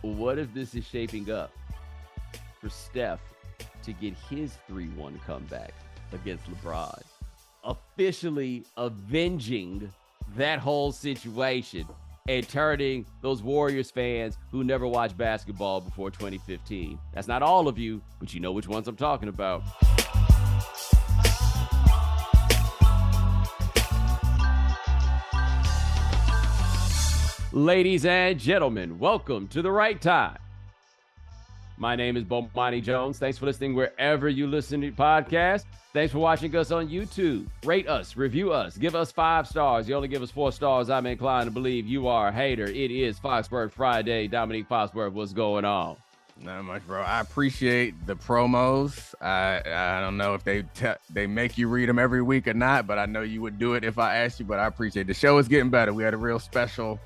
what if this is shaping up for Steph to get his 3-1 comeback against LeBron, officially avenging that whole situation and turning those Warriors fans who never watched basketball before 2015? That's not all of you, but you know which ones I'm talking about. Ladies and gentlemen, welcome to The Right Time. My name is Bomani Jones. Thanks for listening wherever you listen to podcasts. Thanks for watching us on YouTube. Rate us, review us, give us 5 stars. You only give us 4 stars, I'm inclined to believe you are a hater. It is Foxworth Friday. Domonique Foxworth, what's going on? Not much, bro. I appreciate the promos. I don't know if they make you read them every week or not, but I know you would do it if I asked you. But I appreciate it. The show is getting better. We had a real special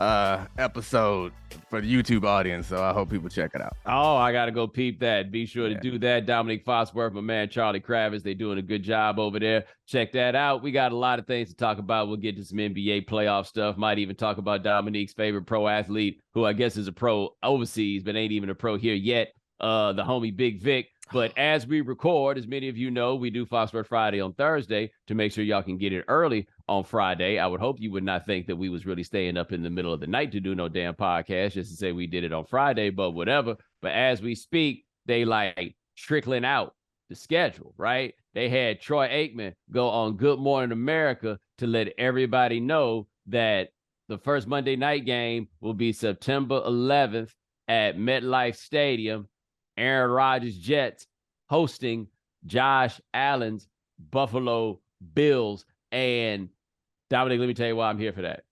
episode for the YouTube audience, so I hope people check it out. Oh, I gotta go peep that. Be sure to do that. Domonique Foxworth, my man Charlie Kravitz, they doing a good job over there. Check that out. We got a lot of things to talk about. We'll get to some NBA playoff stuff. Might even talk about Dominique's favorite pro athlete, who I guess is a pro overseas but ain't even a pro here yet, the homie Big Vic. But as we record, as many of you know, we do Foxworth Friday on Thursday to make sure y'all can get it early on Friday. I would hope you would not think that we was really staying up in the middle of the night to do no damn podcast just to say we did it on Friday, but whatever. But as we speak, they like trickling out the schedule, right? They had Troy Aikman go on Good Morning America to let everybody know that the first Monday night game will be September 11th at MetLife Stadium. Aaron Rodgers Jets hosting Josh Allen's Buffalo Bills. And Dominic, let me tell you why I'm here for that.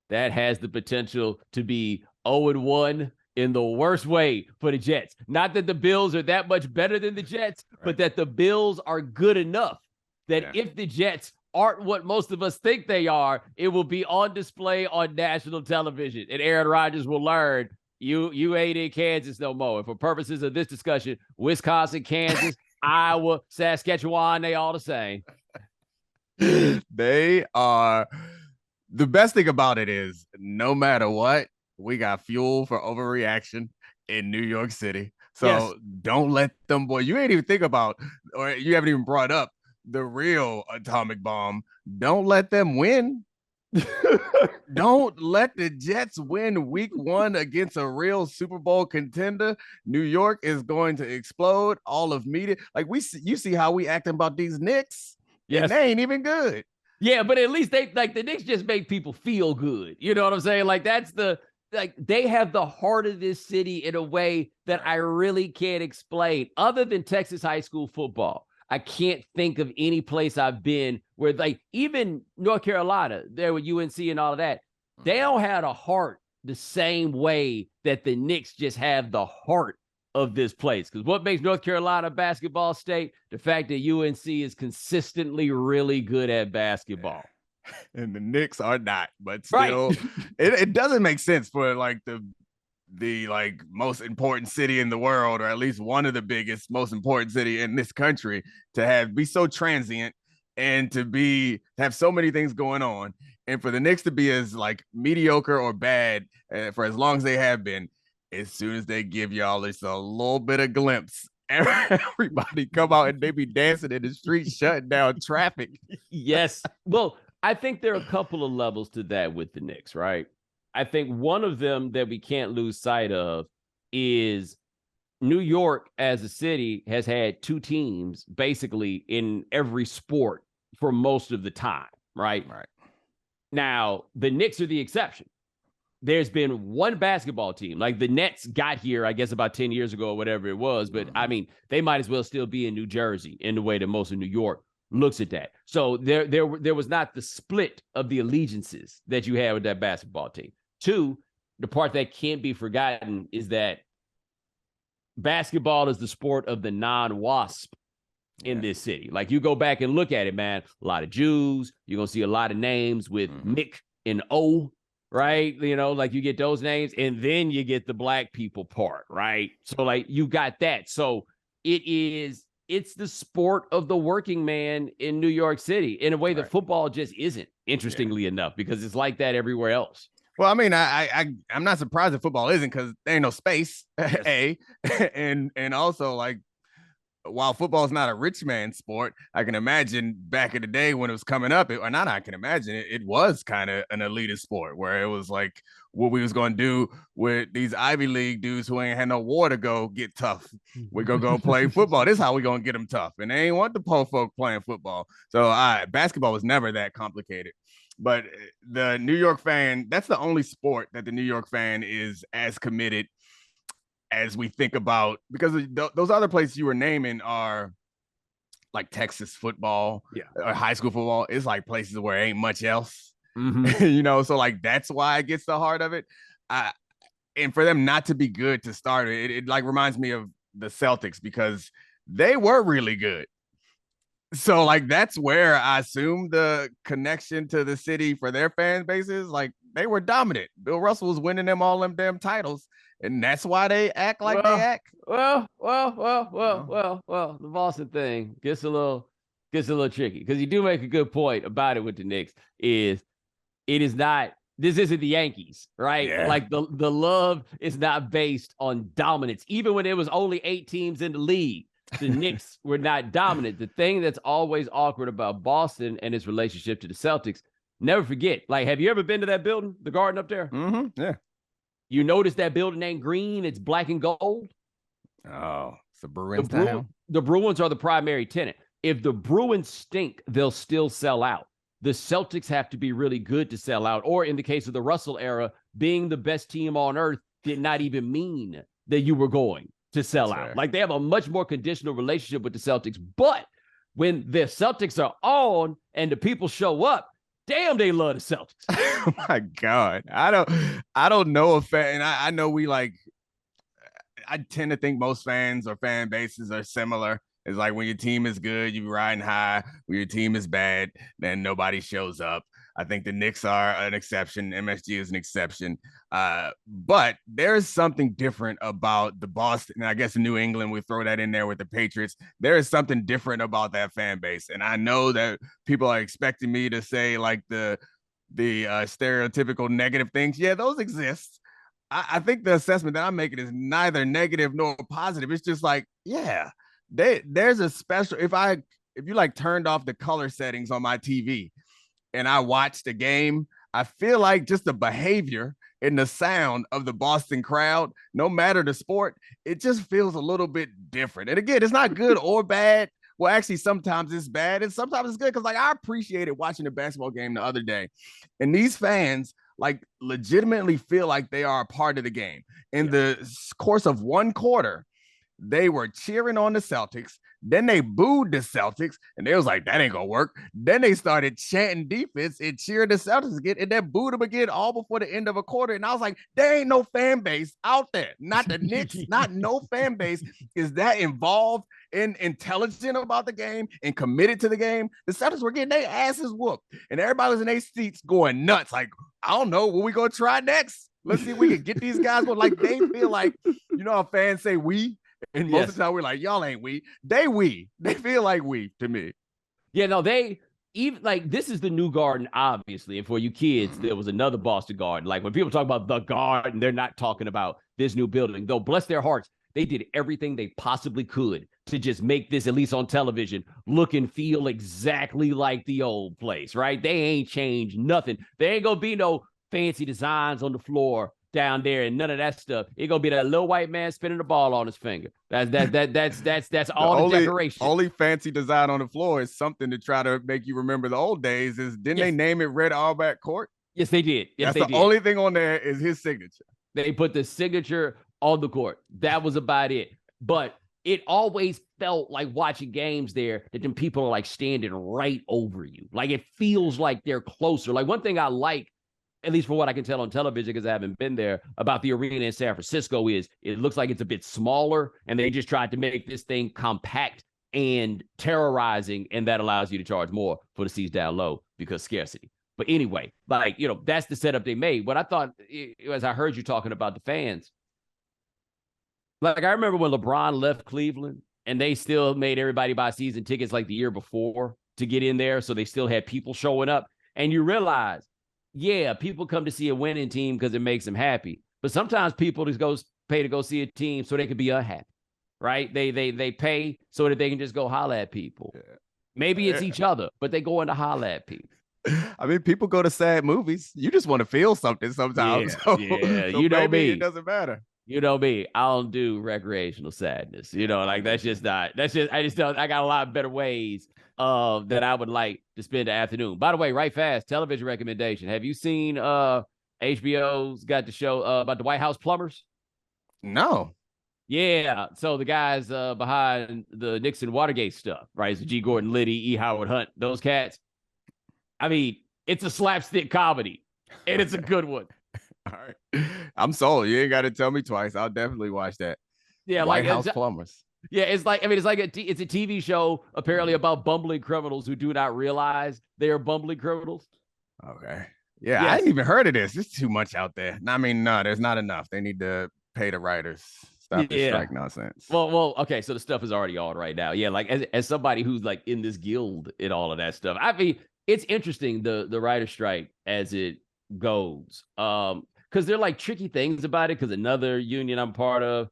That has the potential to be 0-1 in the worst way for the Jets. Not that the Bills are that much better than the Jets, right, but that the Bills are good enough that if the Jets aren't what most of us think they are, it will be on display on national television. And Aaron Rodgers will learn, you ain't in Kansas no more. And for purposes of this discussion, Wisconsin, Kansas, Iowa, Saskatchewan, they all the same. They are. The best thing about it is, no matter what, we got fuel for overreaction in New York City. So don't let them, boy, you ain't even think about, or you haven't even brought up the real atomic bomb. Don't let them win. Don't let the Jets win week 1 against a real Super Bowl contender. New York is going to explode. All of media, like you see how we acting about these Knicks. Yes, and they ain't even good. Yeah, but at least they like the Knicks just make people feel good. You know what I'm saying? Like that's they have the heart of this city in a way that I really can't explain. Other than Texas high school football, I can't think of any place I've been where, like, even North Carolina, there with UNC and all of that, they don't have a heart the same way that the Knicks just have the heart of this place. Because what makes North Carolina a basketball state? The fact that UNC is consistently really good at basketball. And the Knicks are not, but still, right. it doesn't make sense for like the like most important city in the world, or at least one of the biggest, most important city in this country, to be so transient and to have so many things going on, and for the Knicks to be as like mediocre or bad for as long as they have been. As soon as they give y'all just a little bit of glimpse, everybody come out and they be dancing in the streets, shutting down traffic. Yes. Well, I think there are a couple of levels to that with the Knicks, right? I think one of them that we can't lose sight of is New York as a city has had 2 teams basically in every sport for most of the time, right? Right. Now, the Knicks are the exception. There's been one basketball team, like the Nets got here, I guess, about 10 years ago or whatever it was. But I mean, they might as well still be in New Jersey in the way that most of New York looks at that. So there was not the split of the allegiances that you had with that basketball team. 2, the part that can't be forgotten is that basketball is the sport of the non-WASP in this city. Like, you go back and look at it, man, a lot of Jews, you're going to see a lot of names with Mick and O, right? You know, like you get those names, and then you get the black people part, right? So like you got that. So it's the sport of the working man in New York City in a way that football just isn't, interestingly enough, because it's like that everywhere else. Well, I mean, I'm not surprised that football isn't, because there ain't no space. Yes. A and also, like, while football is not a rich man sport, I can imagine back in the day when it was coming up, or not, I can imagine it was kind of an elitist sport where it was like what we was going to do with these Ivy League dudes who ain't had no war to go get tough. We're going to go play football. This is how we going to get them tough. And they ain't want the poor folk playing football. So basketball was never that complicated. But the New York fan, that's the only sport that the New York fan is as committed as we think about, because those other places you were naming are like Texas football, or high school football. It's like places where ain't much else, so like that's why it gets the heart of it. And for them not to be good to start, it like reminds me of the Celtics, because they were really good. So like that's where I assume the connection to the city for their fan bases, like they were dominant. Bill Russell was winning them all them damn titles, and that's why they act like they act. Well. The Boston thing gets a little tricky, because you do make a good point about it with the Knicks. This isn't the Yankees, right? Yeah. Like the love is not based on dominance. Even when there was only 8 teams in the league, the Knicks were not dominant. The thing that's always awkward about Boston and its relationship to the Celtics, never forget, like, have you ever been to that building, the Garden up there? Mm-hmm. Yeah. You notice that building ain't green, it's black and gold. Oh, it's the Bruins town. The Bruins are the primary tenant. If the Bruins stink, they'll still sell out. The Celtics have to be really good to sell out. Or in the case of the Russell era, being the best team on earth did not even mean that you were going to sell out. Like, they have a much more conditional relationship with the Celtics. But when the Celtics are on and the people show up, damn, they love the Celtics. Oh my God. I don't know a fan. I know I tend to think most fans or fan bases are similar. It's like when your team is good, you riding high. When your team is bad, then nobody shows up. I think the Knicks are an exception. MSG is an exception. But there's something different about the Boston. I guess in New England, we throw that in there with the Patriots. There is something different about that fan base. And I know that people are expecting me to say like the stereotypical negative things. Yeah, those exist. I think the assessment that I'm making is neither negative nor positive. It's just like, yeah, there's a special, if you like turned off the color settings on my TV and I watched the game, I feel like just the behavior and the sound of the Boston crowd, no matter the sport, it just feels a little bit different. And again, it's not good or bad. Well, actually, sometimes it's bad and sometimes it's good, because like I appreciated watching a basketball game the other day, and these fans like legitimately feel like they are a part of the game. In the course of one quarter, they were cheering on the Celtics. Then they booed the Celtics, and they was like, that ain't gonna work. Then they started chanting defense and cheering the Celtics again, and then booed them again all before the end of a quarter. And I was like, there ain't no fan base out there. Not the Knicks, not no fan base is that involved and intelligent about the game and committed to the game. The Celtics were getting their asses whooped, and everybody was in their seats going nuts. Like, I don't know what we gonna try next. Let's see if we can get these guys going. Like, they feel like, you know how fans say we? And most of the time we're like, y'all ain't we. They feel like we to me. Yeah, no, they even like, this is the new Garden, obviously. And for you kids, there was another Boston Garden. Like, when people talk about the Garden, they're not talking about this new building. Though, bless their hearts, they did everything they possibly could to just make this, at least on television, look and feel exactly like the old place, right? They ain't changed nothing. There ain't gonna be no fancy designs on the floor down there and none of that stuff. It's gonna be that little white man spinning the ball on his finger. That's all the decoration. Only fancy design on the floor is something to try to make you remember the old days. Didn't they name it Red Auerbach Court? Yes, they did. Yes, that's the only thing on there is his signature. They put the signature on the court. That was about it. But it always felt like watching games there that then people are like standing right over you. Like, it feels like they're closer. Like, one thing I like, at least for what I can tell on television, because I haven't been there, about the arena in San Francisco is it looks like it's a bit smaller, and they just tried to make this thing compact and terrorizing, and that allows you to charge more for the seats down low because scarcity. But anyway, like, you know, that's the setup they made. What I thought, as I heard you talking about the fans, like, I remember when LeBron left Cleveland and they still made everybody buy season tickets like the year before to get in there. So they still had people showing up. And you realize, yeah, people come to see a winning team because it makes them happy. But sometimes people just pay to go see a team so they can be unhappy, right? They pay so that they can just go holler at people. Yeah. Maybe it's each other, but they go in to holler at people. I mean, people go to sad movies. You just want to feel something sometimes. Yeah, so you know me. It doesn't matter. You know me. I don't do recreational sadness. Like that's just not. I just don't. I got a lot better ways that I would like to spend the afternoon. By the way, right fast television recommendation. Have you seen HBO's got the show about the White House plumbers? No. Yeah, so the guys behind the Nixon Watergate stuff, right? It's G. Gordon Liddy, E. Howard Hunt, those cats. I mean, it's a slapstick comedy, and it's a good one. All right, I'm sold. You ain't got to tell me twice. I'll definitely watch that. Yeah, White House plumbers. Yeah, it's like it's a TV show apparently about bumbling criminals who do not realize they are bumbling criminals. Okay. Yeah, yes. I ain't even heard of this. There's too much out there. I mean, no, there's not enough. They need to pay the writers. Stop this strike nonsense. Well, okay, so the stuff is already on right now. Yeah, like as somebody who's like in this guild and all of that stuff. I mean, it's interesting the writer strike as it goes. Because they're like tricky things about it, because another union I'm part of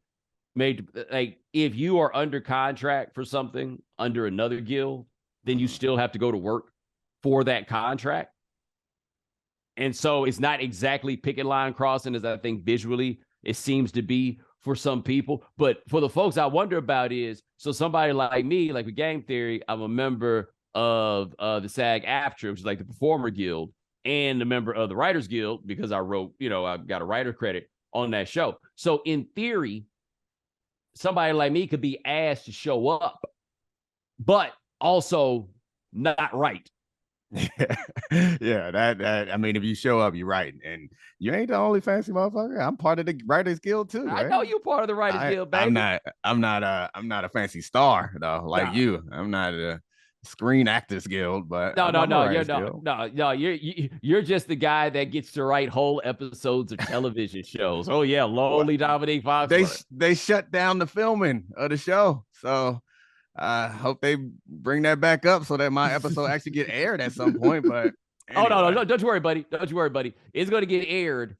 made like if you are under contract for something under another guild, then you still have to go to work for that contract. And so it's not exactly picket line crossing as I think visually it seems to be for some people. But for the folks I wonder about is, so somebody like me, like with Game Theory, I'm a member of the SAG-AFTRA, which is like the Performer Guild, and a member of the Writers Guild because I wrote, I've got a writer credit on that show. So in theory, somebody like me could be asked to show up, but also not write. Yeah, that I mean, if you show up, you're right, and you ain't the only fancy motherfucker. I'm part of the Writers Guild too. Right? I know you're part of the Writers Guild, baby. I'm not a fancy star though, like you. I'm not a Screen Actors Guild, but you're just the guy that gets to write whole episodes of television shows. Oh yeah, lonely Domonique Foxworth. They shut down the filming of the show, so I hope they bring that back up so that my episode actually get aired at some point. But anyway. Oh no, don't you worry, buddy. Don't you worry, buddy. It's going to get aired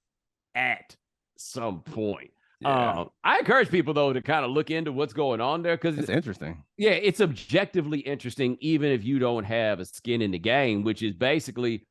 at some point. Yeah. I encourage people though to kind of look into what's going on there because it's interesting. Yeah, it's objectively interesting, even if you don't have a skin in the game. Which is basically,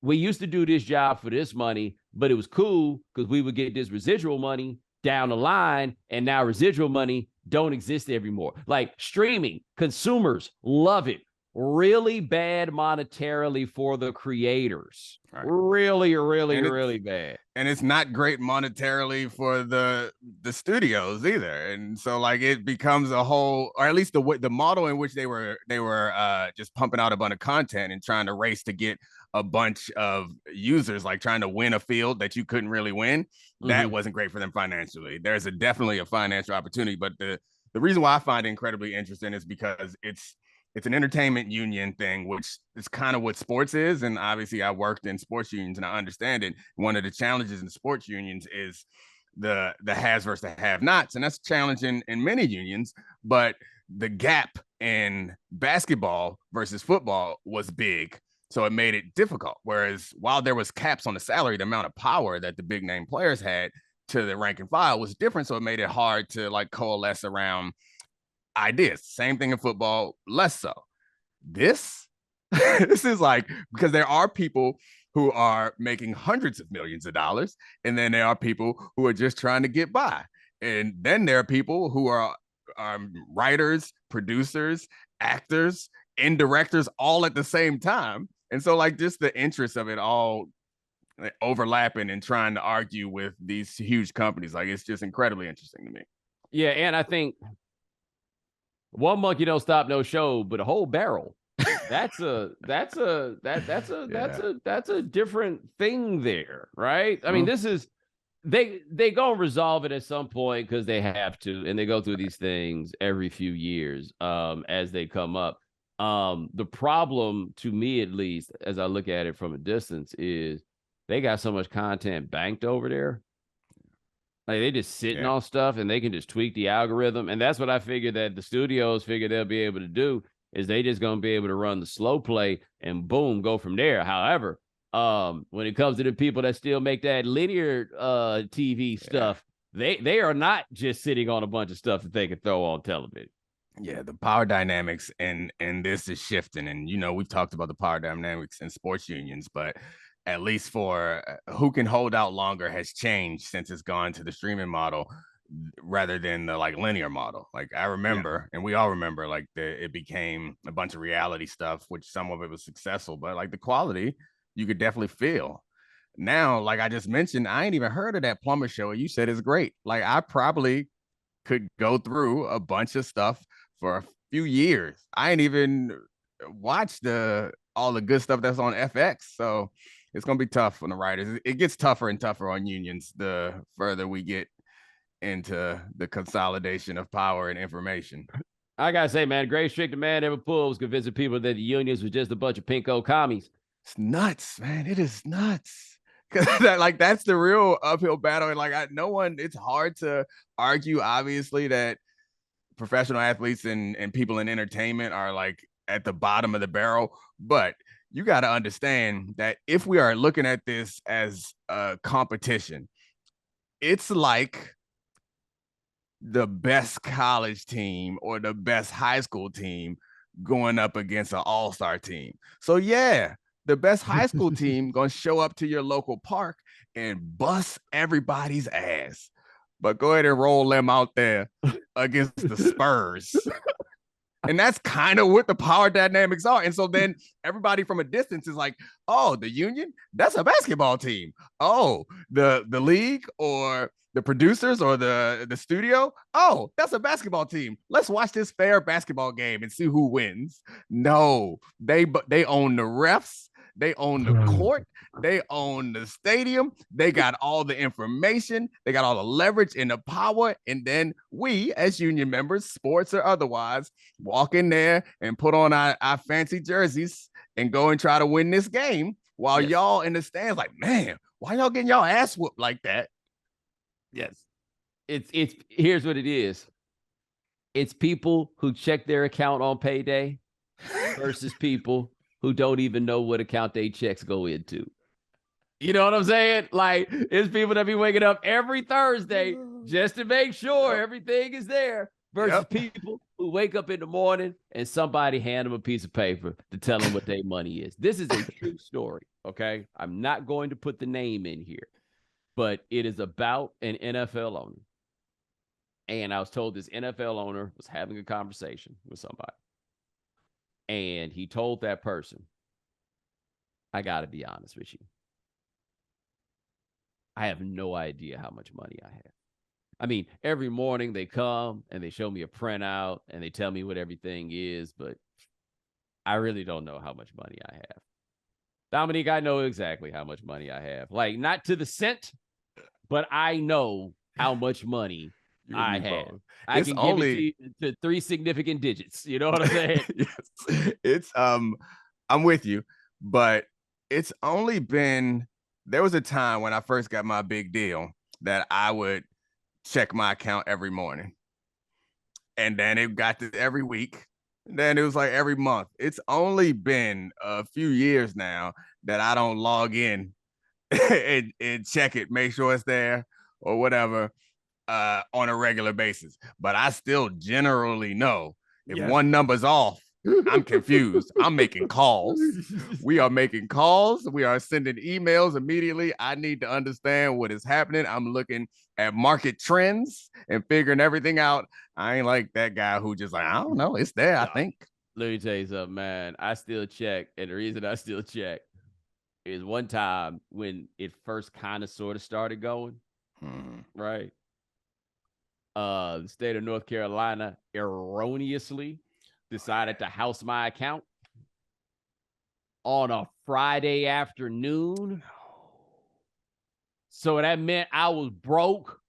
we used to do this job for this money, but it was cool because we would get this residual money down the line, and now residual money don't exist anymore. Like streaming, consumers love it. Really bad monetarily for the creators. Right. Really bad. And it's not great monetarily for the studios either. And so like it becomes a whole, or at least the model in which they were just pumping out a bunch of content and trying to race to get a bunch of users, like trying to win a field that you couldn't really win. That wasn't great for them financially. There's definitely a financial opportunity, but the reason why I find it incredibly interesting is because it's an entertainment union thing, which is kind of what sports is. And obviously I worked in sports unions and I understand it. One of the challenges in sports unions is the haves versus the have-nots. And that's challenging in many unions, but the gap in basketball versus football was big. So it made it difficult. Whereas while there was caps on the salary, the amount of power that the big name players had to the rank and file was different. So it made it hard to like coalesce around ideas. Same thing in football, less so. This is like, because there are people who are making hundreds of millions of dollars, and then there are people who are just trying to get by. And then there are people who are writers, producers, actors, and directors all at the same time. And so like just the interest of it all overlapping and trying to argue with these huge companies, like it's just incredibly interesting to me. Yeah, and I think one monkey don't stop no show, but a whole barrel. That's a different thing there, right? I mean, this is they gonna resolve it at some point because they have to, and they go through these things every few years as they come up. The problem, to me at least, as I look at it from a distance, is they got so much content banked over there. Like they just sitting on stuff and they can just tweak the algorithm. And that's what I figured that the studios figure they'll be able to do is they just going to be able to run the slow play and boom, go from there. However, When it comes to the people that still make that linear TV stuff, they are not just sitting on a bunch of stuff that they can throw on television. Yeah, the power dynamics and this is shifting. And, we've talked about the power dynamics in sports unions, but at least for who can hold out longer has changed since it's gone to the streaming model rather than the linear model. I remember, and we all remember, it became a bunch of reality stuff, which some of it was successful, but the quality you could definitely feel. Now, like I just mentioned, I ain't even heard of that plumber show. You said it's great. I probably could go through a bunch of stuff for a few years. I ain't even watched all the good stuff that's on FX. So it's gonna be tough on the writers. It gets tougher and tougher on unions the further we get into the consolidation of power and information. I gotta say, man, great trick the man ever pulled was convincing people that the unions was just a bunch of pinko commies. It's nuts, man. It is nuts. Because that's the real uphill battle. And no one, it's hard to argue, obviously, that professional athletes and people in entertainment are at the bottom of the barrel. But you got to understand that if we are looking at this as a competition, it's like the best college team or the best high school team going up against an all-star team. So yeah, the best high school team going to show up to your local park and bust everybody's ass. But go ahead and roll them out there against the Spurs. And that's kind of what the power dynamics are. And so then everybody from a distance is like, oh, the union, that's a basketball team. Oh, the league or the producers or the studio, oh, that's a basketball team. Let's watch this fair basketball game and see who wins. No, they own the refs. They own the court. They own the stadium. They got all the information. They got all the leverage and the power. And then we, as union members, sports or otherwise, walk in there and put on our fancy jerseys and go and try to win this game while y'all in the stands like, man, why y'all getting y'all ass whooped like that? Yes. It's here's what it is. It's people who check their account on payday versus people who don't even know what account they checks go into. You know what I'm saying? It's people that be waking up every Thursday just to make sure everything is there versus people who wake up in the morning and somebody hand them a piece of paper to tell them what their money is. This is a true story, okay? I'm not going to put the name in here, but it is about an NFL owner. And I was told this NFL owner was having a conversation with somebody. And he told that person, I got to be honest with you. I have no idea how much money I have. I mean, every morning they come and they show me a printout and they tell me what everything is, but I really don't know how much money I have. Domonique, I know exactly how much money I have. Not to the cent, but I know how much money I have. I can give it to 3 significant digits. You know what I'm saying? Yes. It's I'm with you, but it's only been, there was a time when I first got my big deal that I would check my account every morning. And then it got to every week. And then it was every month. It's only been a few years now that I don't log in and check it, make sure it's there or whatever on a regular basis. But I still generally know if one number's off, I'm confused. I'm making calls. We are making calls. We are sending emails immediately. I need to understand what is happening. I'm looking at market trends and figuring everything out. I ain't like that guy who just I don't know. It's there, I think. Let me tell you something, man. I still check. And the reason I still check is one time when it first kind of sort of started going, right? The state of North Carolina erroneously decided to house my account on a Friday afternoon. So that meant I was broke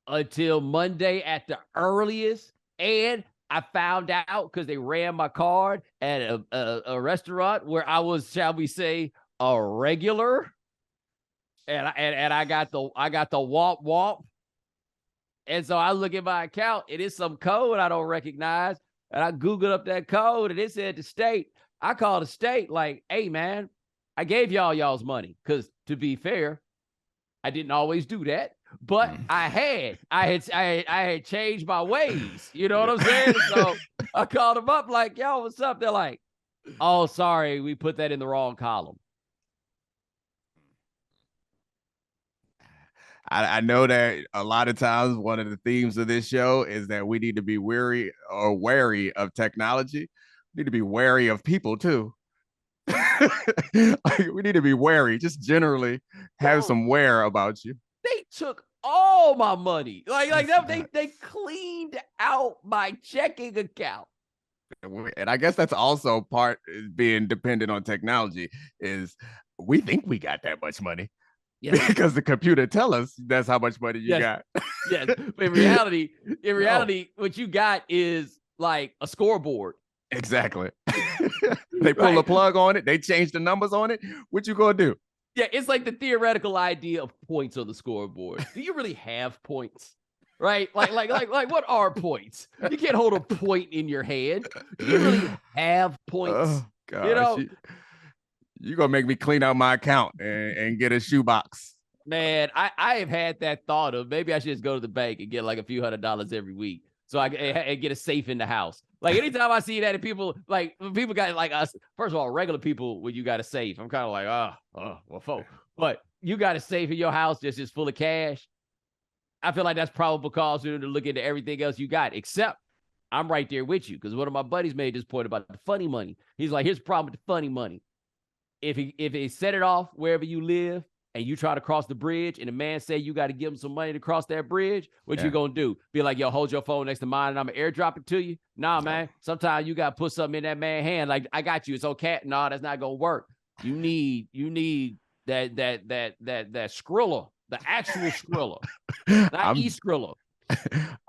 until Monday at the earliest. And I found out because they ran my card at a restaurant where I was, shall we say, a regular. And I got the womp womp. And so I look at my account, it is some code I don't recognize. And I Googled up that code and it said the state. I called the state hey, man, I gave y'all's money because, to be fair, I didn't always do that, but I had changed my ways. You know what I'm saying? So I called them up like, yo, what's up? They're like, oh, sorry, we put that in the wrong column. I know that a lot of times one of the themes of this show is that we need to be wary of technology. We need to be wary of people too. We need to be wary, just generally have some wear about you. They took all my money. They cleaned out my checking account. And I guess that's also part is being dependent on technology is we think we got that much money. Yes. Because the computer tell us that's how much money you got. Yes. But in reality, what you got is like a scoreboard. Exactly. They pull a plug on it. They change the numbers on it. What you gonna do? Yeah, it's like the theoretical idea of points on the scoreboard. Do you really have points? Right? Like what are points? You can't hold a point in your hand. Do you really have points? Oh, gosh. You're going to make me clean out my account and get a shoebox. Man, I have had that thought of maybe I should just go to the bank and get like a few $100s every week so I can get a safe in the house. Like anytime I see that and people got like us, first of all, regular people, when you got a safe, I'm kind of like, well, but you got a safe in your house that's just full of cash. I feel like that's probable cause to look into everything else you got, except I'm right there with you because one of my buddies made this point about the funny money. He's like, here's the problem with the funny money. If he set it off wherever you live and you try to cross the bridge and the man say you got to give him some money to cross that bridge, what you gonna do? Be like, yo, hold your phone next to mine and I'm gonna airdrop it to you? Nah, man. Sometimes you gotta put something in that man's hand. Like, I got you. It's okay. No, that's not gonna work. You need that Skrilla, the actual Skrilla, not e-Skrilla.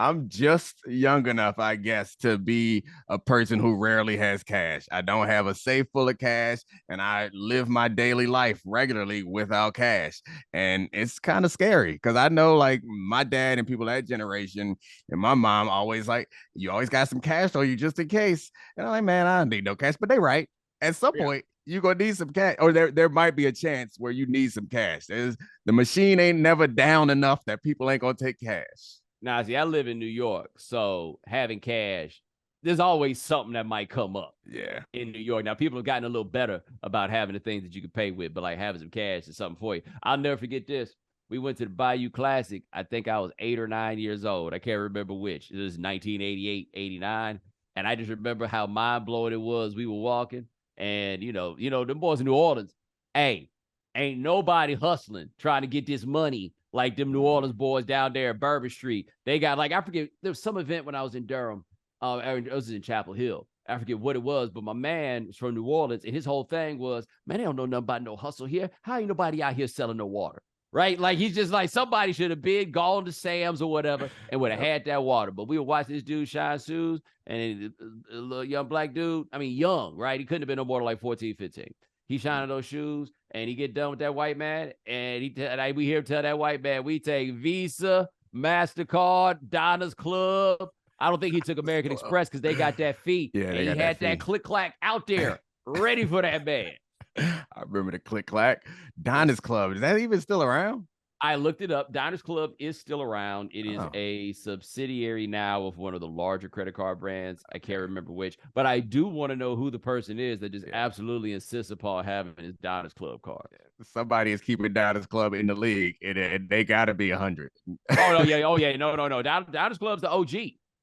I'm just young enough, I guess, to be a person who rarely has cash. I don't have a safe full of cash, and I live my daily life regularly without cash. And it's kind of scary because I know, like, my dad and people that generation and my mom always like, you always got some cash on you just in case. And I'm like, man, I don't need no cash. But they right. At some point, you're going to need some cash, or there might be a chance where you need some cash. The machine ain't never down enough that people ain't going to take cash. Now, see, I live in New York, so having cash, there's always something that might come up. Yeah. In New York. Now, people have gotten a little better about having the things that you can pay with, but like having some cash is something for you. I'll never forget this. We went to the Bayou Classic. I think I was 8 or 9 years old. I can't remember which. It was 1988, 89. And I just remember how mind-blowing it was. We were walking, and, you know, them boys in New Orleans, hey, ain't nobody hustling trying to get this money like them New Orleans boys down there at Bourbon Street. They got, like, I forget, there was some event when I was in Durham. It was in Chapel Hill. I forget what it was, but my man was from New Orleans, and his whole thing was, man, they don't know nothing about no hustle here. How ain't nobody out here selling no water? Right? Like, he's just like, somebody should have been gone to Sam's or whatever and would have had that water. But we were watching this dude shine shoes, and a little young black dude, I mean, young, right? He couldn't have been no more than like 14, 15. He shining those shoes, and he get done with that white man, and we hear him tell that white man, we take Visa, MasterCard, Diners Club. I don't think he took American Express because they got that fee. Yeah, and he had that click-clack out there ready for that man. I remember the click-clack. Diners Club, is that even still around? I looked it up. Diners Club is still around. It is a subsidiary now of one of the larger credit card brands. I can't remember which, but I do want to know who the person is that just absolutely insists upon having his Diners Club card. Somebody is keeping Diners Club in the league, and they got to be 100. Oh yeah. No. Diners Club's the OG,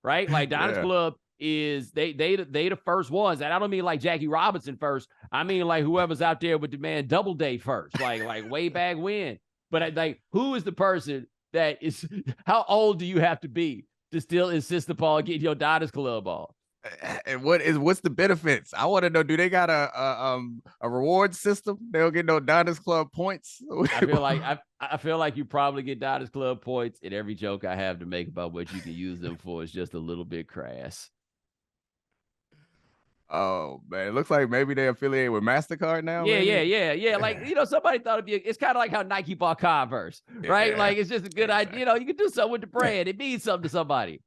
right? Like Diners Club is they the first ones, and I don't mean like Jackie Robinson first. I mean like whoever's out there with the man Doubleday first, like way back when. But like, who is the person that is? How old do you have to be to still insist upon getting your Diners Club on? And what's the benefits? I want to know. Do they got a reward system? They don't get no Diners Club points. I feel like you probably get Diners Club points, and every joke I have to make about what you can use them for is just a little bit crass. Oh man, it looks like maybe they affiliate with MasterCard now. Yeah. Like, somebody thought it's kind of like how Nike bought Converse, right? Yeah. Like, it's just a good idea. You can do something with the brand. It means something to somebody.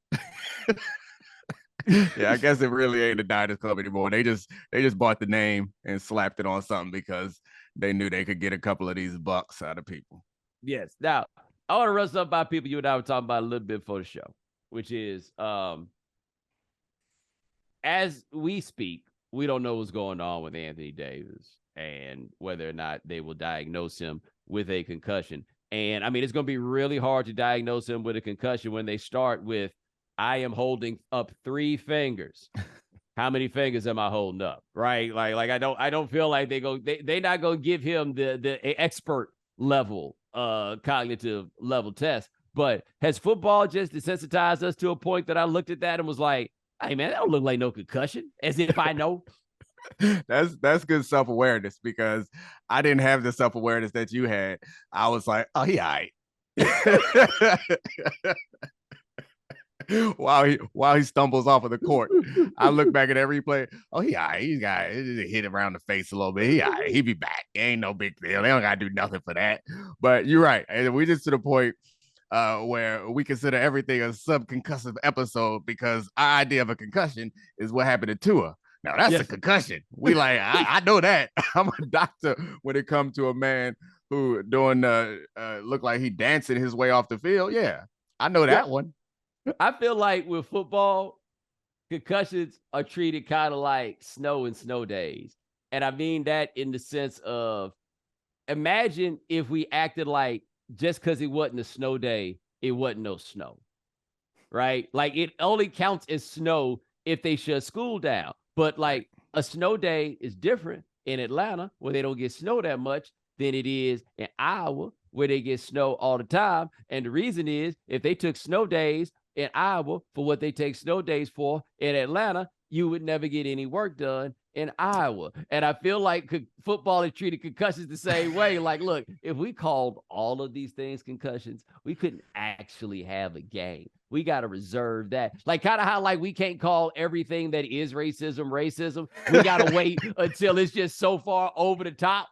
Yeah, I guess it really ain't the Diners Club anymore. They just bought the name and slapped it on something because they knew they could get a couple of these bucks out of people. Yes. Now, I want to run something by people you and I were talking about a little bit before the show, which is as we speak, we don't know what's going on with Anthony Davis and whether or not they will diagnose him with a concussion. And I mean, it's going to be really hard to diagnose him with a concussion when they start with, I am holding up 3 fingers. How many fingers am I holding up? Right. Like I don't feel like they're not going to give him the expert level, cognitive level test. But has football just desensitized us to a point that I looked at that and was like, hey man, that don't look like no concussion, as if I know. That's good self-awareness, because I didn't have the self-awareness that you had. I was like, oh, he all right. while he stumbles off of the court, I look back at every play. Oh, he all right. He got hit around the face a little bit. He all right. He be back. It ain't no big deal. They don't gotta do nothing for that. But you're right. And we just to the point where we consider everything a subconcussive episode, because our idea of a concussion is what happened to Tua. Now that's a concussion. We like, I know that. I'm a doctor when it comes to a man who doing look like he dancing his way off the field. Yeah, I know that one. I feel like with football, concussions are treated kind of like snow and snow days. And I mean that in the sense of, imagine if we acted like just because it wasn't a snow day, it wasn't no snow, right? Like it only counts as snow if they shut school down. But like a snow day is different in Atlanta, where they don't get snow that much, than it is in Iowa, where they get snow all the time. And the reason is, if they took snow days in Iowa for what they take snow days for in Atlanta, you would never get any work done in Iowa. And I feel like football is treated concussions the same way. Like, look, if we called all of these things concussions, we couldn't actually have a game. We got to reserve that. Like, kind of how like we can't call everything that is racism. We got to wait until it's just so far over the top.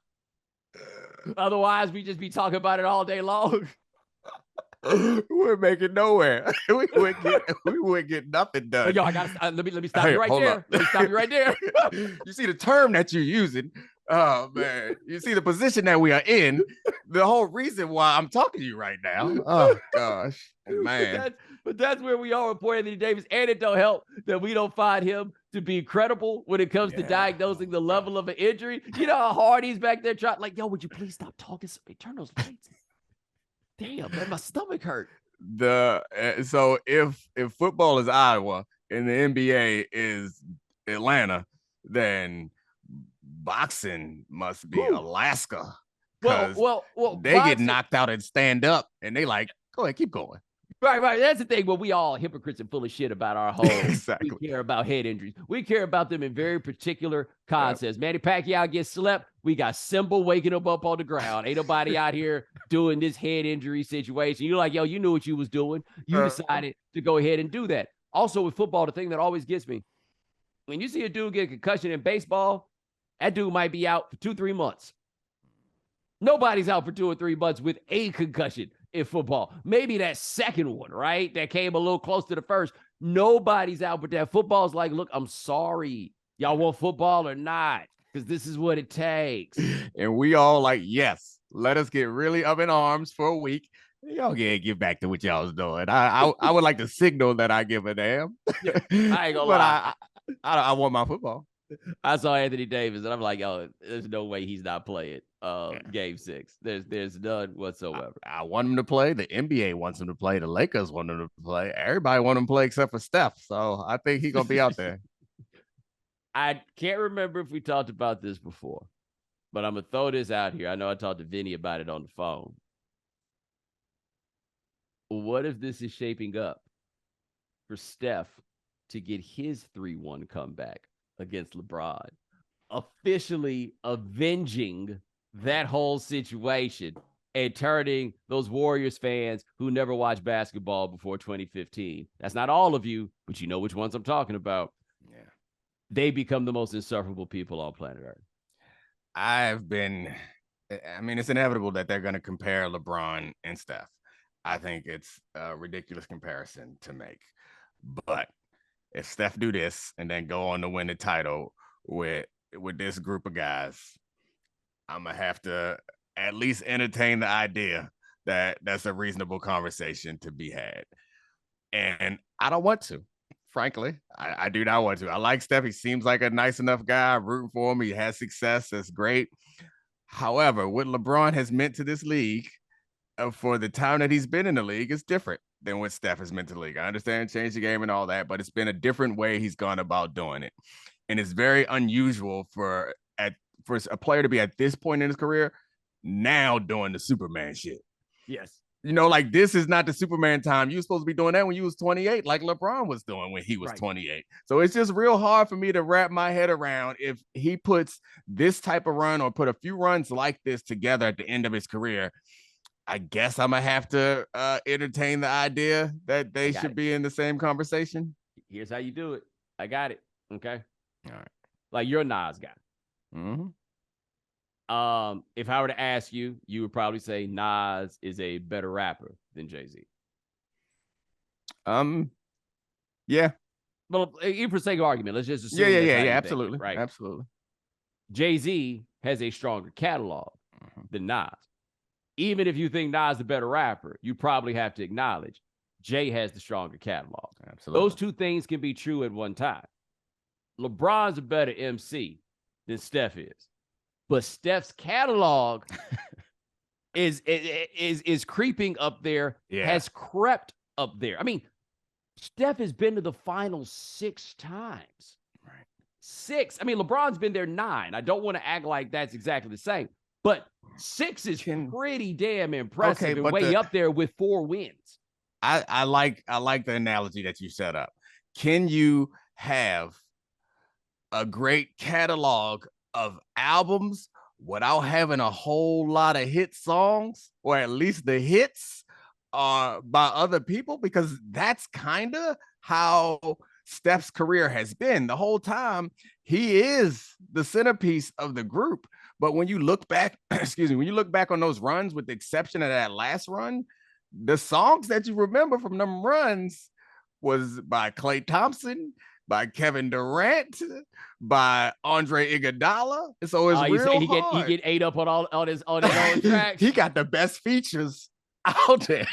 Otherwise, we just be talking about it all day long. We're making nowhere. we wouldn't get nothing done. Yo, I got let me stop you right there. Let me stop you right there. You see the term that you're using. Oh man, you see the position that we are in. The whole reason why I'm talking to you right now. Oh gosh, man. But that's where we are with poor Anthony Davis, and it don't help that we don't find him to be credible when it comes to diagnosing the level of an injury. You know how hard he's back there trying, like, yo, would you please stop talking? Turn those lights. Damn, man, my stomach hurt. So if football is Iowa and the NBA is Atlanta, then boxing must be Alaska. Well, they get knocked out and stand up, and they like, go ahead, keep going. Right. That's the thing. Well, we all hypocrites and full of shit about our whole. Exactly. We care about head injuries. We care about them in very particular concepts. Yep. Manny Pacquiao gets slept. We got Simba waking him up on the ground. Ain't nobody out here doing this head injury situation. You're like, yo, you knew what you was doing. You decided to go ahead and do that. Also with football, the thing that always gets me, when you see a dude get a concussion in baseball, that dude might be out for 2-3 months. Nobody's out for 2 or 3 months with a concussion in football. Maybe that second one, right? That came a little close to the first. Nobody's out with that. Football's like, look, I'm sorry. Y'all want football or not? Because this is what it takes. And we all like, yes, let us get really up in arms for a week. Y'all get back to what y'all was doing. I would like to signal that I give a damn. Yeah, I ain't gonna lie. I want my football. I saw Anthony Davis, and I'm like, oh, there's no way he's not playing Game 6. There's none whatsoever. I want him to play. The NBA wants him to play. The Lakers want him to play. Everybody want him to play except for Steph. So I think he's going to be out there. I can't remember if we talked about this before, but I'm going to throw this out here. I know I talked to Vinny about it on the phone. What if this is shaping up for Steph to get his 3-1 comeback against LeBron, officially avenging that whole situation and turning those Warriors fans who never watched basketball before 2015? That's not all of you, but you know which ones I'm talking about. Yeah. They become the most insufferable people on planet Earth. I mean, it's inevitable that they're going to compare LeBron and Steph. I think it's a ridiculous comparison to make. But if Steph do this and then go on to win the title with this group of guys, I'm gonna have to at least entertain the idea that that's a reasonable conversation to be had. And I don't want to. Frankly, I do not want to. I like Steph. He seems like a nice enough guy. I'm rooting for him. He has success. That's great. However, what LeBron has meant to this league for the time that he's been in the league is different than what Steph has meant to the league. I understand change the game and all that, but it's been a different way he's gone about doing it. And it's very unusual for a player to be at this point in his career now doing the Superman shit. Yes. You know, like this is not the Superman time. You were supposed to be doing that when you was 28, like LeBron was doing when he was 28. So it's just real hard for me to wrap my head around if he puts this type of run or put a few runs like this together at the end of his career. I guess I'm gonna have to entertain the idea that they should be in the same conversation. Here's how you do it. I got it. Okay. All right. Like you're a Nas guy. Mm-hmm. If I were to ask you, you would probably say Nas is a better rapper than Jay-Z. Yeah. Well, even for sake of argument, let's just assume. Yeah, absolutely. Right. Absolutely. Jay-Z has a stronger catalog than Nas. Even if you think Nas is the better rapper, you probably have to acknowledge Jay has the stronger catalog. Absolutely. Those two things can be true at one time. LeBron's a better MC than Steph is. But Steph's catalog is creeping up there, has crept up there. I mean, Steph has been to the finals 6 times. Right. 6. I mean, LeBron's been there 9. I don't want to act like that's exactly the same. But 6 is pretty damn impressive and way up there with 4 wins. I like the analogy that you set up. Can you have a great catalog of albums without having a whole lot of hit songs, or at least the hits are by other people? Because that's kind of how Steph's career has been the whole time. He is the centerpiece of the group. But when you look back, when you look back on those runs, with the exception of that last run, the songs that you remember from them runs was by Klay Thompson, by Kevin Durant, by Andre Iguodala. So it's real hard. He get ate up on all his own tracks. He got the best features out there.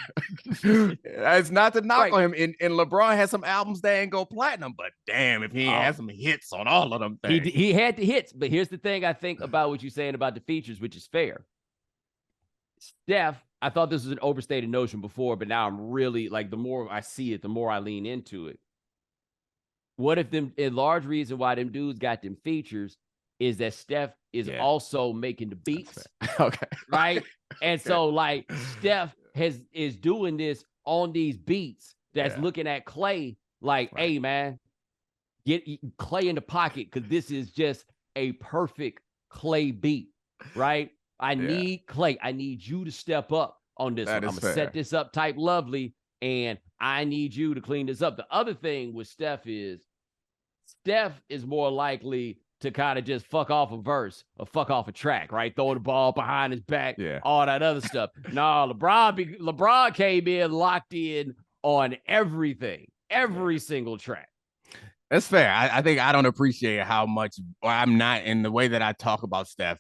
It's not to knock on him. And LeBron has some albums that ain't go platinum, but damn, if he has some hits on all of them things. He had the hits, but here's the thing I think about what you're saying about the features, which is fair. Steph, I thought this was an overstated notion before, but now I'm really, like, the more I see it, the more I lean into it. What if a large reason why them dudes got them features is that Steph is also making the beats. Okay. Right? And so, like, Steph is doing this on these beats that's looking at Klay like, hey, man, get Klay in the pocket because this is just a perfect Klay beat, right? I need Klay. I need you to step up on this one. I'm going to set this up type lovely, and I need you to clean this up. The other thing with Steph is more likely to kind of just fuck off a verse or fuck off a track, right? Throw the ball behind his back, all that other stuff. No, LeBron came in locked in on everything, every single track. That's fair. I think I don't appreciate how much, or I'm not, in the way that I talk about Steph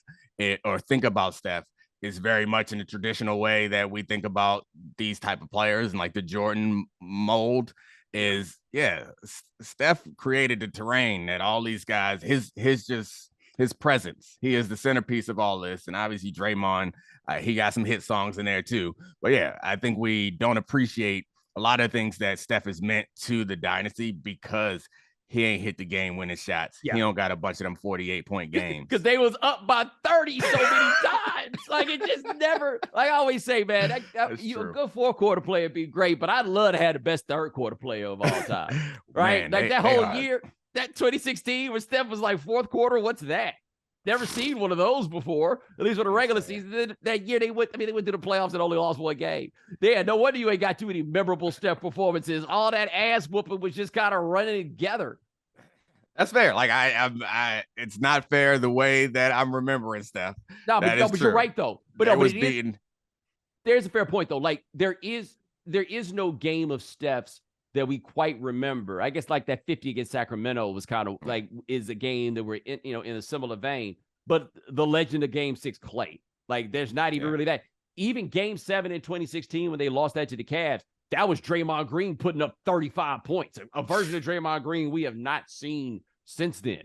or think about Steph is very much in the traditional way that we think about these type of players, and like the Jordan mold is, Steph created the terrain that all these guys, his presence, he is the centerpiece of all this. And obviously Draymond, he got some hit songs in there too. But I think we don't appreciate a lot of things that Steph has meant to the dynasty because he ain't hit the game-winning shots. He don't got a bunch of them 48-point games. Because they was up by 30 so many times. Like, it just never, like I always say, man, a good 4-quarter player would be great, but I'd love to have the best 3rd-quarter player of all time. Right? Man, that whole year, that 2016 where Steph was like 4th quarter, what's that? Never seen one of those before, at least for the regular season. That year they went to the playoffs and only lost 1 game. No wonder you ain't got too many memorable Steph performances. All that ass whooping was just kind of running together. That's fair. Like I it's not fair the way that I'm remembering Steph. No, but you're right though. But it was beaten. There's a fair point though. Like there is no game of Steph's that we quite remember. I guess like that 50 against Sacramento was kind of like is a game that we're in, in a similar vein. but the legend of Game 6 Clay. Like, there's not even really that. Even Game 7 in 2016, when they lost that to the Cavs, that was Draymond Green putting up 35 points, a version of Draymond Green we have not seen since then,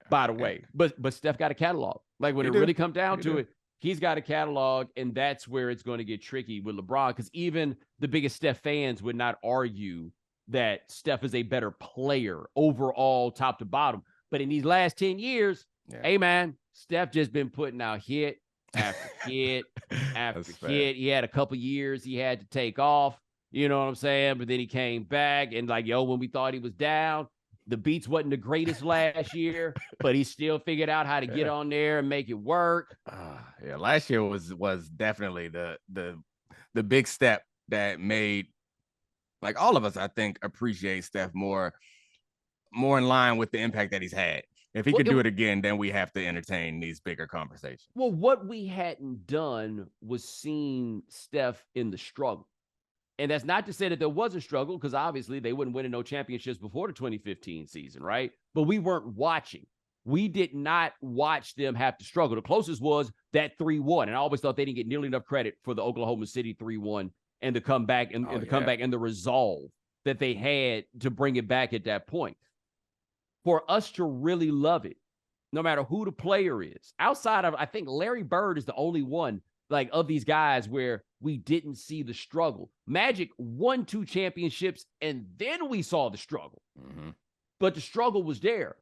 by the way. But Steph got a catalog. Like, when it really comes down to it, he's got a catalog, and that's where it's going to get tricky with LeBron, because even the biggest Steph fans would not argue that Steph is a better player overall, top to bottom. But in these last 10 years, hey, man, Steph just been putting out hit after hit after hit. He had a couple years he had to take off, you know what I'm saying? But then he came back, and like, when we thought he was down, the beats wasn't the greatest last year, but he still figured out how to get on there and make it work. Last year was definitely the big step that made, like, all of us, I think, appreciate Steph more in line with the impact that he's had. If he could do it again, then we have to entertain these bigger conversations. Well, what we hadn't done was seen Steph in the struggle. And that's not to say that there was a struggle, because obviously they wouldn't win no championships before the 2015 season, right? But we weren't watching. We did not watch them have to struggle. The closest was that 3-1. And I always thought they didn't get nearly enough credit for the Oklahoma City 3-1 and the comeback and the comeback and the resolve that they had to bring it back at that point. For us to really love it, no matter who the player is, outside of, I think Larry Bird is the only one, like, of these guys where we didn't see the struggle. Magic won 2 championships, and then we saw the struggle. But the struggle was there.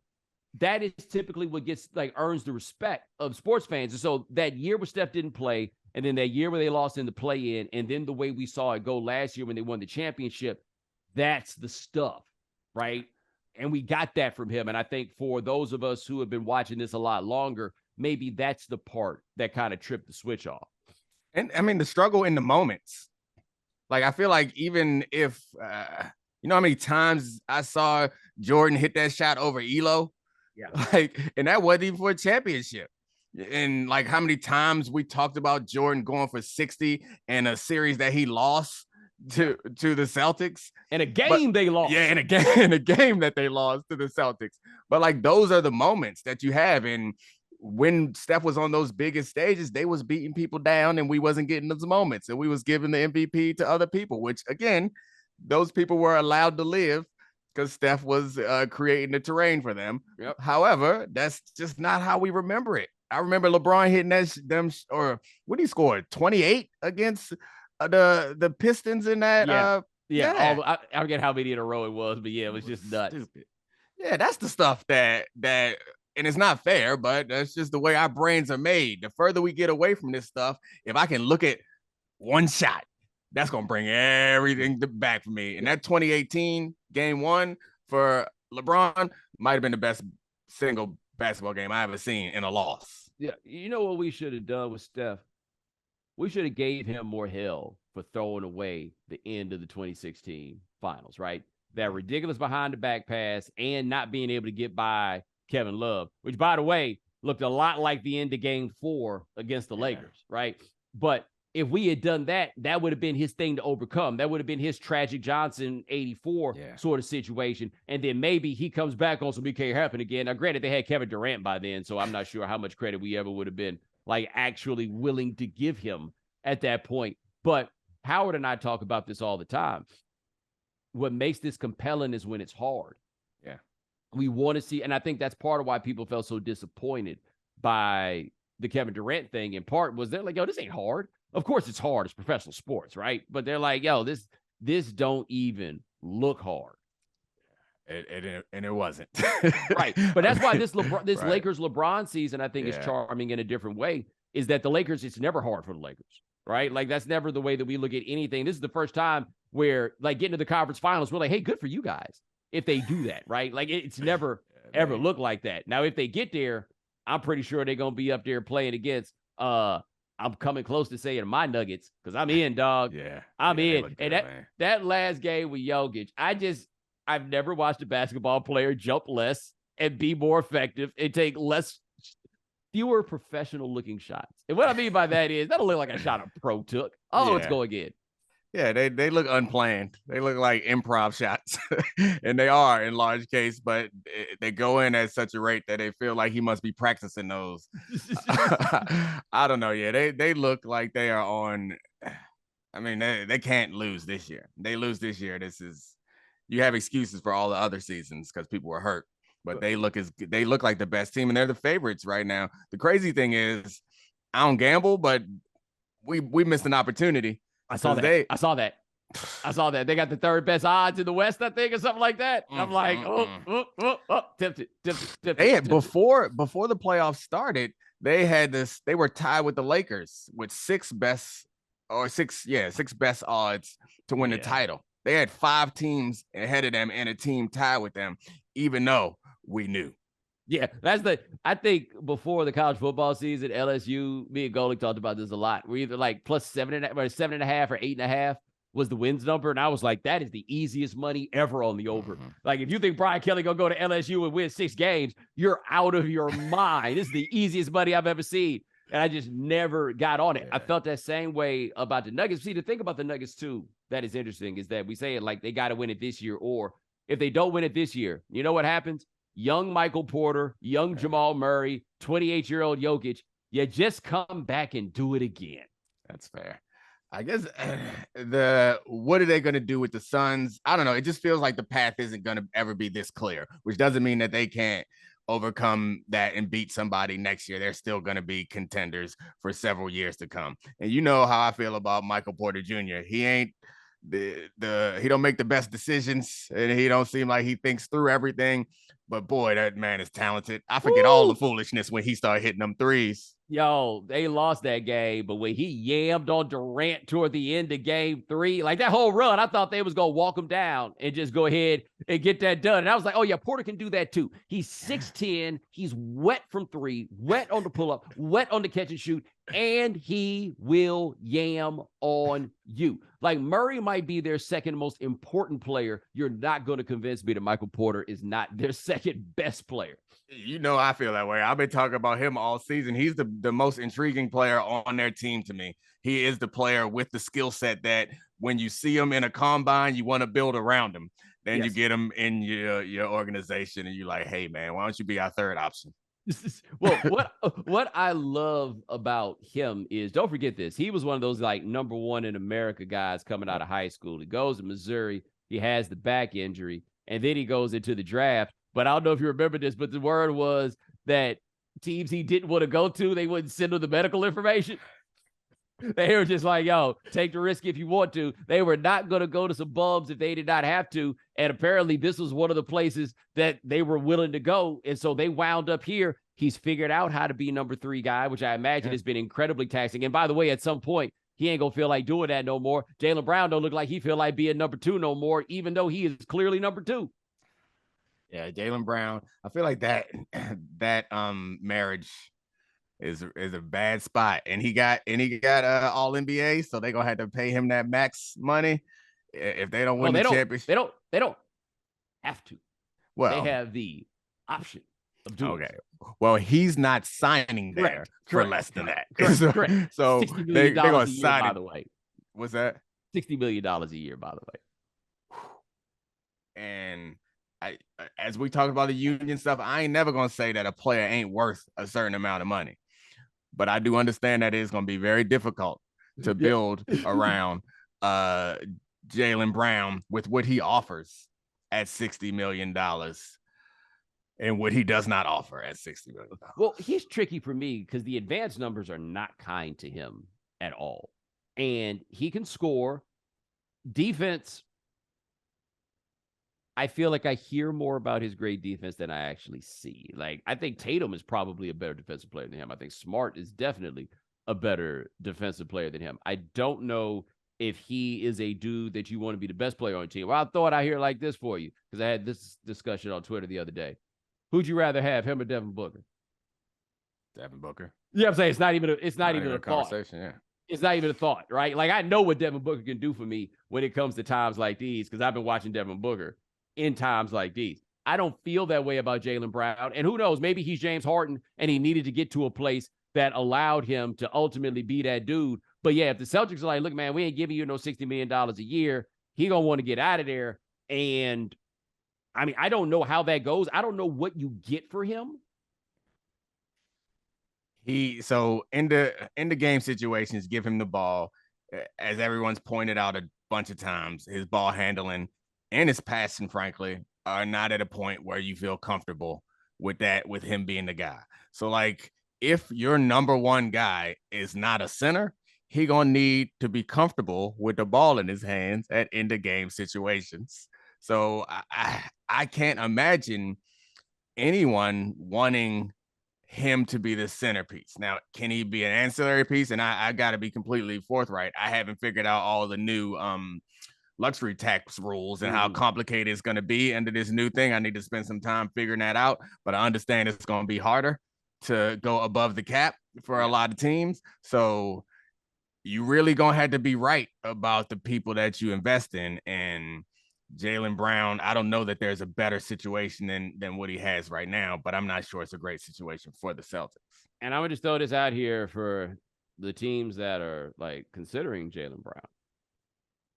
That is typically what gets, like, earns the respect of sports fans. And so that year where Steph didn't play, and then that year where they lost in the play-in, and then the way we saw it go last year when they won the championship, that's the stuff, right? And we got that from him. And I think for those of us who have been watching this a lot longer, maybe that's the part that kind of tripped the switch off. And I mean, the struggle in the moments. Like, I feel like even if, you know how many times I saw Jordan hit that shot over Elo? Like, and that wasn't even for a championship. And like, how many times we talked about Jordan going for 60 in a series that he lost to the Celtics. In a game they lost. Yeah, in a game that they lost to the Celtics. But like, those are the moments that you have. And when Steph was on those biggest stages, they was beating people down, and we wasn't getting those moments, and we was giving the MVP to other people, which, again, those people were allowed to live because Steph was creating the terrain for them. However, that's just not how we remember it. I remember LeBron hitting or what he scored 28 against the Pistons in that. I forget how many in a row it was, but it was just nuts. Stupid. Yeah, that's the stuff that, and it's not fair, but that's just the way our brains are made. The further we get away from this stuff, if I can look at one shot, that's going to bring everything back for me. And that 2018 game 1 for LeBron might have been the best single basketball game I ever seen in a loss. Yeah, you know what we should have done with Steph? We should have gave him more hell for throwing away the end of the 2016 finals, right? That ridiculous behind the back pass and not being able to get by Kevin Love, which, by the way, looked a lot like the end of game 4 against the Lakers, right? But if we had done that, that would have been his thing to overcome. That would have been his Tragic Johnson 84 sort of situation. And then maybe he comes back on some It Can't Happen again. Now, granted, they had Kevin Durant by then, so I'm not sure how much credit we ever would have been, like, actually willing to give him at that point. But Howard and I talk about this all the time. What makes this compelling is when it's hard. Yeah. We want to see, and I think that's part of why people felt so disappointed by the Kevin Durant thing, in part, was they're like, this ain't hard. Of course it's hard. It's professional sports, right? But they're like, this don't even look hard. And it wasn't. Right. But that's why this Lakers LeBron season, I think, is charming in a different way, is that the Lakers, it's never hard for the Lakers, right? Like, that's never the way that we look at anything. This is the first time where, like, getting to the conference finals, we're like, hey, good for you guys if they do that, right? Like, it's never ever looked like that. Now, if they get there, I'm pretty sure they're going to be up there playing against, I'm coming close to saying my Nuggets, because I'm in, dog. I'm in. And that last game with Jokic, I've never watched a basketball player jump less and be more effective and take fewer professional looking shots. And what I mean by that is, that'll look like a shot a pro took. Let's go again. Yeah, they look unplanned. They look like improv shots, and they are in large case. But they go in at such a rate that they feel like he must be practicing those. I don't know. Yeah, they look like they are on. I mean, they can't lose this year. They lose this year. You have excuses for all the other seasons because people were hurt, but they look like the best team, and they're the favorites right now. The crazy thing is, I don't gamble, but we missed an opportunity. I saw that. I saw that. They got the third best odds in the West, I think, or something like that. I'm like, tempted. Before the playoffs started, they had this. They were tied with the Lakers with six best odds to win the title. They had 5 teams ahead of them and a team tied with them, even though we knew. Yeah, I think before the college football season, LSU, me and Golick talked about this a lot. We're either like plus 7.5 or 8.5 was the wins number. And I was like, that is the easiest money ever on the over. Mm-hmm. Like, if you think Brian Kelly gonna go to LSU and win 6 games, you're out of your mind. This is the easiest money I've ever seen. And I just never got on it. Yeah. I felt that same way about the Nuggets. See, the thing about the Nuggets, too, that is interesting is that we say it like they got to win it this year, or if they don't win it this year, you know what happens? Young Michael Porter, young Jamal Murray, 28-year-old Jokic, you just come back and do it again. That's fair. I guess what are they going to do with the Suns? I don't know. It just feels like the path isn't going to ever be this clear, which doesn't mean that they can't overcome that and beat somebody next year. They're still going to be contenders for several years to come. And you know how I feel about Michael Porter Jr. He ain't he don't make the best decisions, and he don't seem like he thinks through everything. But boy, that man is talented. I forget all the foolishness when he started hitting them threes. Yo, they lost that game, but when he yammed on Durant toward the end of game 3, like that whole run, I thought they was going to walk him down and just go ahead and get that done. And I was like, oh, yeah, Porter can do that too. He's 6'10". He's wet from 3, wet on the pull-up, wet on the catch and shoot, and he will yam on you. Like, Murray might be their second most important player. You're not going to convince me that Michael Porter is not their second best player. You know, I feel that way. I've been talking about him all season. He's the most intriguing player on their team to me. He is the player with the skill set that when you see him in a combine, you want to build around him. Then you get him in your organization and you're like, hey, man, why don't you be our third option? Well, what I love about him is, don't forget this. He was one of those like number 1 in America guys coming out of high school. He goes to Missouri. He has the back injury, and then he goes into the draft. But I don't know if you remember this, but the word was that teams he didn't want to go to, they wouldn't send him the medical information. They were just like, yo, take the risk if you want to. They were not going to go to some bums if they did not have to. And apparently this was one of the places that they were willing to go. And so they wound up here. He's figured out how to be number 3 guy, which I imagine has been incredibly taxing. And by the way, at some point, he ain't going to feel like doing that no more. Jaylen Brown don't look like he feel like being number 2 no more, even though he is clearly number 2. Yeah, Jaylen Brown. I feel like that marriage is a bad spot, and he got all NBA, so they're gonna have to pay him that max money if they don't win the championship. They don't have to. Well, they have the option of doing. Okay. Well, he's not signing there for less than that. Correct. So they're gonna sign it. By the way, what's that? $60 million a year, by the way. And as we talked about the union stuff, I ain't never going to say that a player ain't worth a certain amount of money. But I do understand that it's going to be very difficult to build around Jaylen Brown with what he offers at $60 million and what he does not offer at $60 million. Well, he's tricky for me because the advanced numbers are not kind to him at all. And he can score. Defense, I feel like I hear more about his great defense than I actually see. Like, I think Tatum is probably a better defensive player than him. I think Smart is definitely a better defensive player than him. I don't know if he is a dude that you want to be the best player on your team. Well, I'll throw it out here like this for you, because I had this discussion on Twitter the other day. Who'd you rather have, him or Devin Booker? Devin Booker. Yeah, I'm saying it's not even a conversation. Yeah. It's not even a thought, right? Like, I know what Devin Booker can do for me when it comes to times like these, because I've been watching Devin Booker in times like these. I don't feel that way about Jaylen Brown. And who knows, maybe he's James Harden and he needed to get to a place that allowed him to ultimately be that dude. But yeah, if the Celtics are like, look, man, we ain't giving you no $60 million a year, he going to want to get out of there. And I mean, I don't know how that goes. I don't know what you get for him. So in the game situations, give him the ball. As everyone's pointed out a bunch of times, his ball handling and his passing, frankly, are not at a point where you feel comfortable with that, with him being the guy. So like, if your number one guy is not a center, he gonna need to be comfortable with the ball in his hands at end of game situations. So I can't imagine anyone wanting him to be the centerpiece. Now, can he be an ancillary piece? And I got to be completely forthright. I haven't figured out all the new luxury tax rules and how complicated it's going to be under this new thing. I need to spend some time figuring that out, but I understand it's going to be harder to go above the cap for a lot of teams. So you really going to have to be right about the people that you invest in. And Jaylen Brown, I don't know that there's a better situation than what he has right now, but I'm not sure it's a great situation for the Celtics. And I'm going to just throw this out here for the teams that are like considering Jaylen Brown.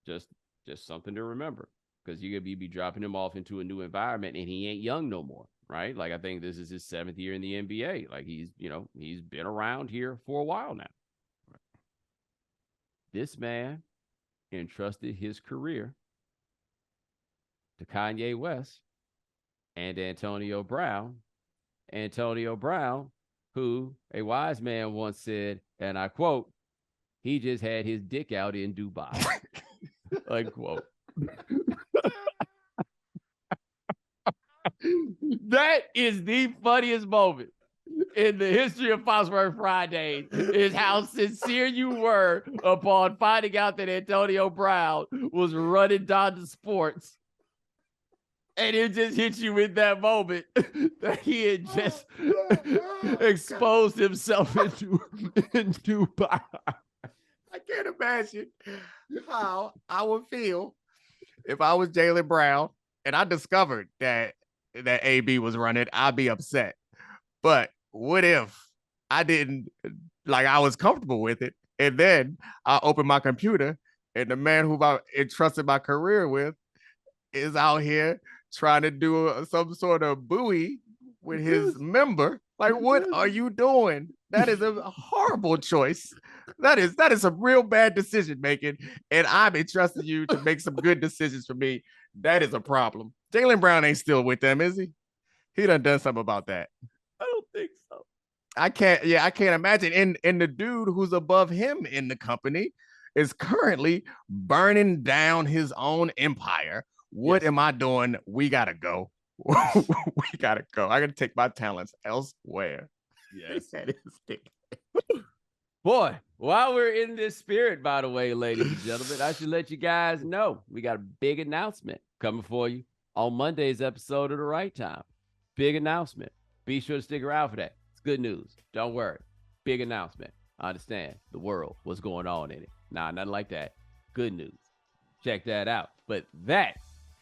Just something to remember, because you could be dropping him off into a new environment, and he ain't young no more, right? Like, I think this is his 7th year in the NBA. Like, he's been around here for a while now. This man entrusted his career to Kanye West and Antonio Brown. Antonio Brown, who a wise man once said, and I quote, he just had his dick out in Dubai. Unquote. That is the funniest moment in the history of Foxworth Fridays, is how sincere you were upon finding out that Antonio Brown was running Donda Sports. And it just hit you in that moment that he had just exposed himself into Dubai. I can't imagine how I would feel if I was Jaylen Brown and I discovered that AB was running. I'd be upset. But what if I didn't, like, I was comfortable with it, and then I open my computer and the man who I entrusted my career with is out here trying to do some sort of buoy with his member? Like, what are you doing? That is a horrible choice. That is some real bad decision making, and I'm entrusting you to make some good decisions for me. That is a problem. Jaylen Brown ain't still with them, is he? He done something about that. I don't think so. I can't imagine. And the dude who's above him in the company is currently burning down his own empire. What am I doing? We gotta go. We gotta go. I gotta take my talents elsewhere. Yes. That is thick. Boy, while we're in this spirit, by the way, ladies and gentlemen, I should let you guys know we got a big announcement coming for you on Monday's episode of The Right Time. Big announcement. Be sure to stick around for that. It's good news. Don't worry. Big announcement. I understand the world, what's going on in it. Nah, nothing like that. Good news. Check that out. But that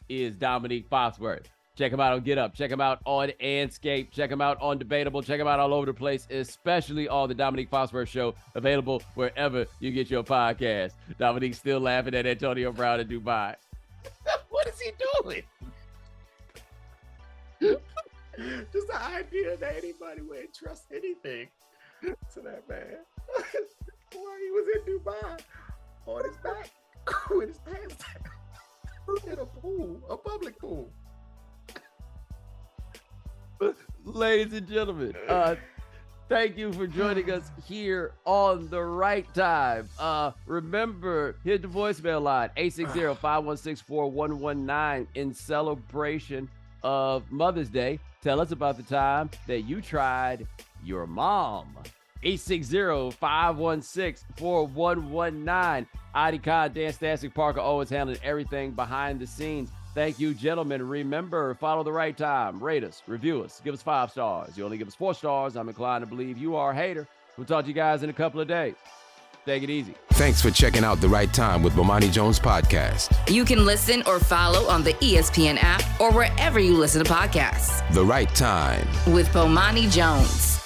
is Domonique Foxworth. Check him out on Get Up. Check him out on Anscape. Check him out on Debatable. Check him out all over the place, especially on the Domonique Foxworth Show, available wherever you get your podcast. Dominique's still laughing at Antonio Brown in Dubai. What is he doing? Just the idea that anybody would trust anything to that man. While he was in Dubai on his back with his pants down in a pool, a public pool. Ladies and gentlemen, thank you for joining us here on The Right Time. Remember, hit the voicemail line, 860-516-4119, in celebration of Mother's Day. Tell us about the time that you tried your mom. 860-516-4119. Adi Khan, Dan Stassic, Parker always handling everything behind the scenes. Thank you, gentlemen. Remember, follow The Right Time. Rate us, review us, give us 5 stars. You only give us 4 stars, I'm inclined to believe you are a hater. We'll talk to you guys in a couple of days. Take it easy. Thanks for checking out The Right Time with Bomani Jones podcast. You can listen or follow on the ESPN app or wherever you listen to podcasts. The Right Time with Bomani Jones.